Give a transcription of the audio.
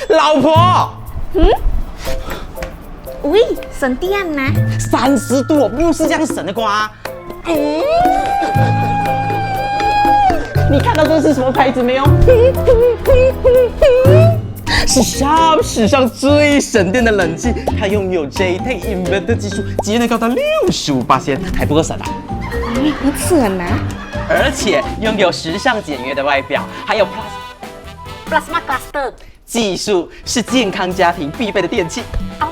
老婆。喂，省电呢？30度哦，不是这样省的瓜。你看到这是什么牌子没有？是 Sharp 史上最省电的冷气，它拥有 JT Inverter 技术，节能高达65%，还不够省啊！好蠢啊！而且拥有时尚简约的外表，还有 Plasma Cluster 技术，是健康家庭必备的电器。啊，